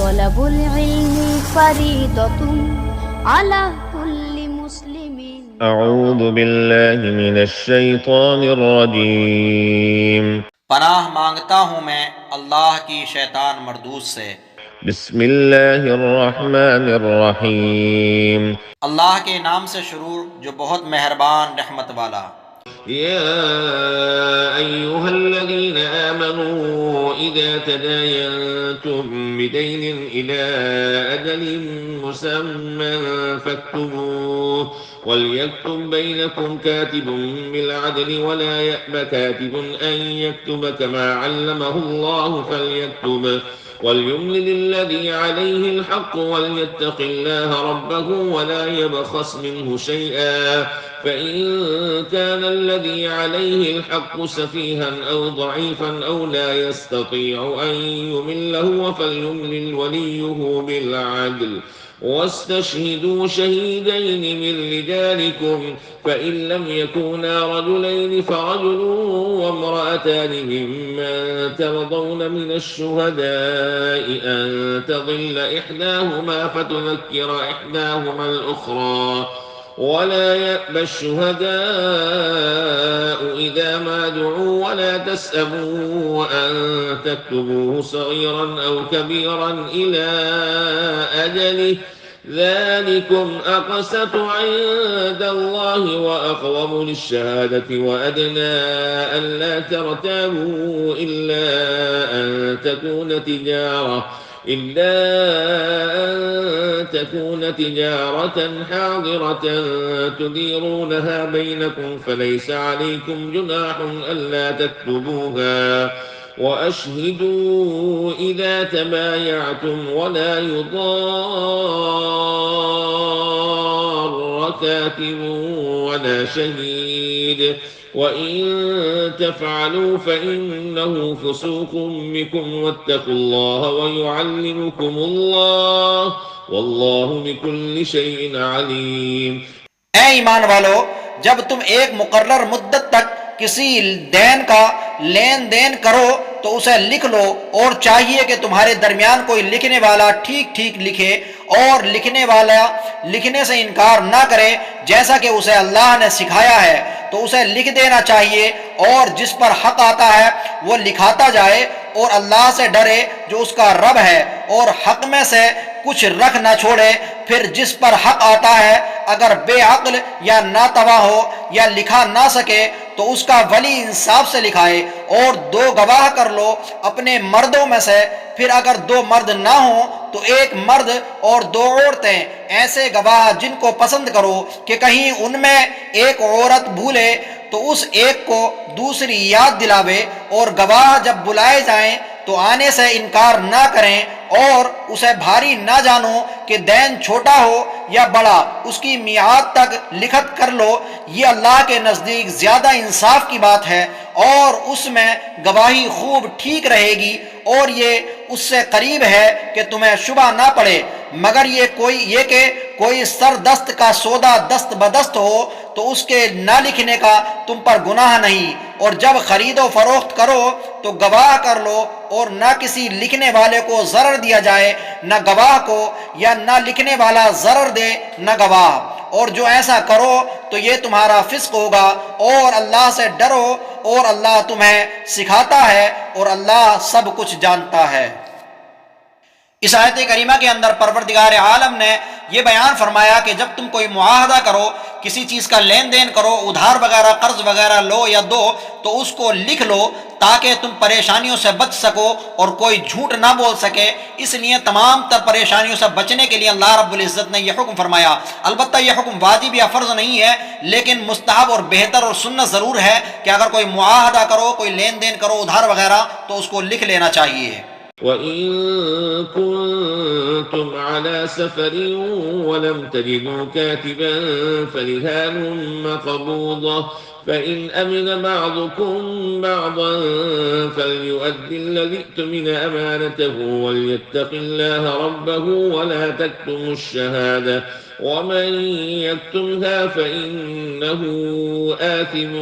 তলাবুল ইলমি ফরিদাতুন আলা কুল্লি মুসলিমিন। أعوذ بالله من الشيطان الرجيم पनाह मांगता हूँ मैं अल्लाह की शैतान मरदूद से। بسم الله الرحمن الرحيم अल्लाह के नाम से शुरू जो बहुत मेहरबान रहमत वाला। يا أيها الذين آمنوا إذا تداينتم بدين إلى أجل مسمى فاكتبوه وليكتب بينكم كاتب بالعدل ولا يأب كاتب أن يكتب كما علمه الله فليكتب وليملل الذي عليه الحق وليتق الله ربه ولا يبخس منه شيئا فإن كان الذي عليه الحق سفيها أو ضعيفا أو لا يستطيع أن يمل هو فليملل وليه بالعدل واستشهدوا شهيدين من رجالكم فإن لم يكونا رجلين فرجل وامرأتان ممن ترضون من الشهداء أن تضل إحداهما فتذكر إحداهما الأخرى ولا يأبى الشهداء إذا ما دعوا ولا تسأموا أن تكتبوه صغيرا أو كبيرا إلى أجله ذلكم أقسط عند الله وأقوم للشهادة وأدنى ألا ترتابوا إلا أن تكون تجارة حاضرة تديرونها بينكم فليس عليكم جناح ألا تكتبوها وأشهدوا إذا تبايعتم ولا يضار كاتب ولا شهيد وإن تفعلوا فإنه فسوق بكم واتقوا الله ويعلمكم الله والله بكل شيء عليم। ऐ ईमान वालो, जब तुम एक मुकर्रर मुद्दत तक किसी देन का लेन देन करो तो उसे लिख लो और चाहिए कि तुम्हारे दरमियान कोई लिखने वाला ठीक ठीक लिखे और लिखने वाला लिखने से इनकार ना करे जैसा कि उसे अल्लाह ने सिखाया है तो उसे लिख देना चाहिए और जिस पर हक आता है वो लिखाता जाए और अल्लाह से डरे जो उसका रब है और हक में से कुछ रख ना छोड़े। फिर जिस पर हक आता है अगर बेअक्ल या नातवा हो या लिखा ना सके तो उसका वली इंसाफ से लिखाए और 2 गवाह कर लो अपने मर्दों में से। फिर अगर 2 मर्द ना हो तो 1 मर्द और 2 औरतें ऐसे गवाह जिनको पसंद करो कि कहीं उनमें एक औरत भूले तो उस एक को दूसरी याद दिलावे और गवाह जब बुलाए जाएं तो आने से इनकार ना करें और उसे भारी ना जानो कि दैन छोटा हो या बड़ा, उसकी मियाद तक लिखत कर लो। ये अल्लाह के नज़दीक ज़्यादा इंसाफ की बात है और उसमें गवाही खूब ठीक रहेगी और ये उससे करीब है कि तुम्हें शुबा ना पड़े। मगर ये कि कोई सरदस्त का सौदा दस्त बदस्त हो तो उसके ना लिखने का तुम पर गुनाह नहीं। और जब खरीदो फरोख्त करो तो गवाह कर लो और ना किसी लिखने वाले को ज़रर दिया जाए न गवाह को, या ना लिखने वाला ज़रर दे न गवाह। और जो ऐसा करो तो ये तुम्हारा फिस्क होगा और अल्लाह से डरो और अल्लाह तुम्हें सिखाता है और अल्लाह सब कुछ जानता है। इस आयत करीमा के अंदर परवरदिगार आलम ने यह बयान फरमाया कि जब तुम कोई मुआहदा करो, किसी चीज़ का लेन देन करो, उधार वगैरह कर्ज वगैरह लो या दो, तो उसको लिख लो ताकि तुम परेशानियों से बच सको और कोई झूठ ना बोल सके। इसलिए तमाम तर परेशानियों से बचने के लिए अल्लाह रब्बुल इज़्ज़त ने यह हुक्म फरमाया। अलबत्ता यह हुक्म वाजिब या फ़र्ज़ नहीं है, लेकिन मुस्तहब और बेहतर और सुन्नत ज़रूर है कि अगर कोई मुआहदा करो, कोई लेन देन करो उधार वगैरह, तो उसको लिख लेना चाहिए। وإن كنتم على سفر ولم تجدوا كاتبا فرهان مقبوضة فإن أمن بعضكم بعضا فليؤدي الذي اؤتمن أمانته وليتق الله ربه ولا تكتموا الشهادة ومن يكتمها فإنه آثم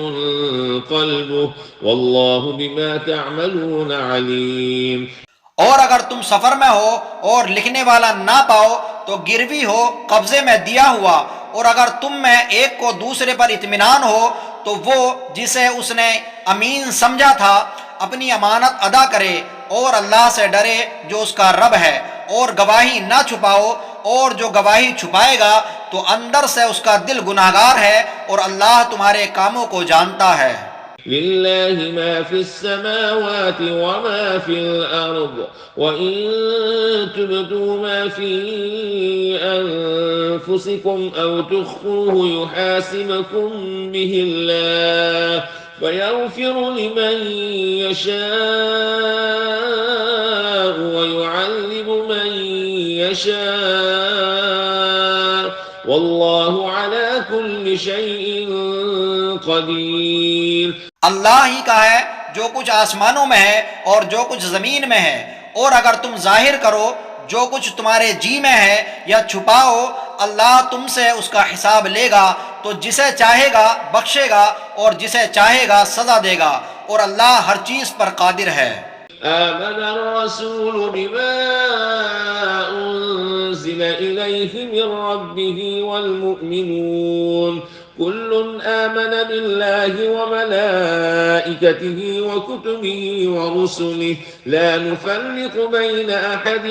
قلبه والله بما تعملون عليم। और अगर तुम सफर में हो और लिखने वाला ना पाओ तो गिरवी हो कब्जे में दिया हुआ, और अगर तुम में एक को दूसरे पर इत्मीनान हो तो वो जिसे उसने अमीन समझा था अपनी अमानत अदा करे और अल्लाह से डरे जो उसका रब है, और गवाही ना छुपाओ, और जो गवाही छुपाएगा तो अंदर से उसका दिल गुनाहगार है और अल्लाह तुम्हारे कामों को जानता है। लिल्लाहि मा फिस्समावाति व मा फिल अर्द व इन तुब्दू मा फी अनफुसिकुम औ तुख्फूहु युहासिबकुम बिहिल्लाह फयग़फिरु लिमन यशाअ व युअज़्ज़िबु मन यशाअ वल्लाहु अला कुल्लि शैइन क़दीर। अल्लाह ही का है जो कुछ आसमानों में है और जो कुछ जमीन में है, और अगर तुम जाहिर करो जो कुछ तुम्हारे जी में है या छुपाओ, अल्लाह तुमसे उसका हिसाब लेगा, तो जिसे चाहेगा बख्शेगा और जिसे चाहेगा सजा देगा, और अल्लाह हर चीज पर कादिर है। آمن الرسول بما أنزل إليه من ربه والمؤمنون كل آمن بالله وملائكته وكتبه ورسله لا نفرق بين أحد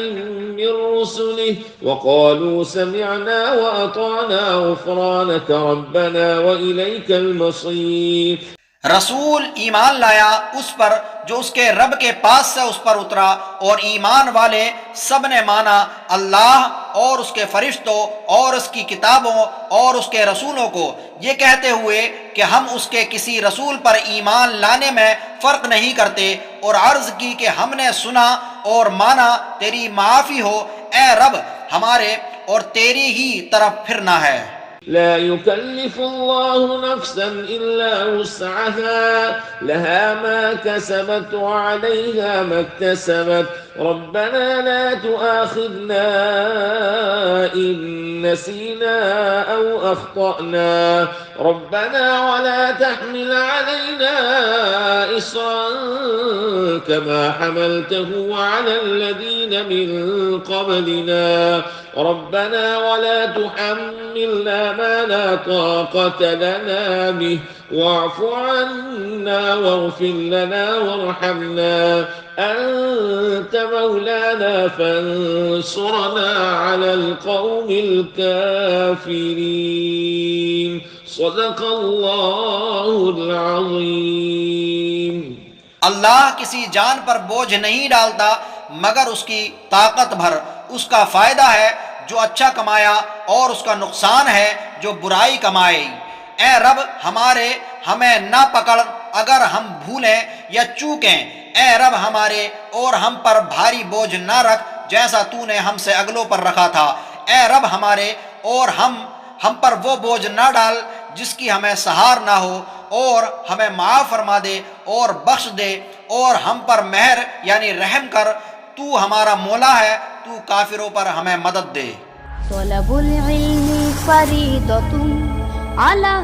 من رسله وقالوا سمعنا وأطعنا غفرانك ربنا وإليك المصير। रसूल ईमान लाया उस पर जो उसके रब के पास से उस पर उतरा, और ईमान वाले सब ने माना अल्लाह और उसके फरिश्तों और उसकी किताबों और उसके रसूलों को, ये कहते हुए कि हम उसके किसी रसूल पर ईमान लाने में फ़र्क नहीं करते, और अर्ज़ की कि हमने सुना और माना, तेरी माफ़ी हो ए रब हमारे, और तेरी ही तरफ फिरना है। لا يكلف الله نفسا إلا وسعها لها ما كسبت وعليها ما اكتسبت ربنا لا تؤاخذنا إن نسينا أو أخطأنا ربنا ولا تحمل علينا إصرا كما حملته على الذين من قبلنا ربنا ولا تحملنا ما لا طاقة لنا به واعف عنا واغفر لنا وارحمنا أنت مولانا فانصرنا على القوم الكافرين صدق الله العظيम। अल्लाह किसी जान पर बोझ नहीं डालता मगर उसकी ताकत भर, उसका फायदा है जो अच्छा कमाया और उसका नुकसान है जो बुराई कमाए। ए रब हमारे हमें ना पकड़ अगर हम भूलें या चूकें, ए रब हमारे और हम पर भारी बोझ ना रख जैसा तूने हमसे अगलों पर रखा था। ए रब हमारे और हम पर वो बोझ ना डाल जिसकी हमें सहार ना हो, और हमें माफ़ फरमा दे और बख्श दे, और हम पर मेहर यानी रहम कर, तू हमारा मौला है, तू काफिरों पर हमें मदद दे। तलबुल इल्मी फरीदतुन अला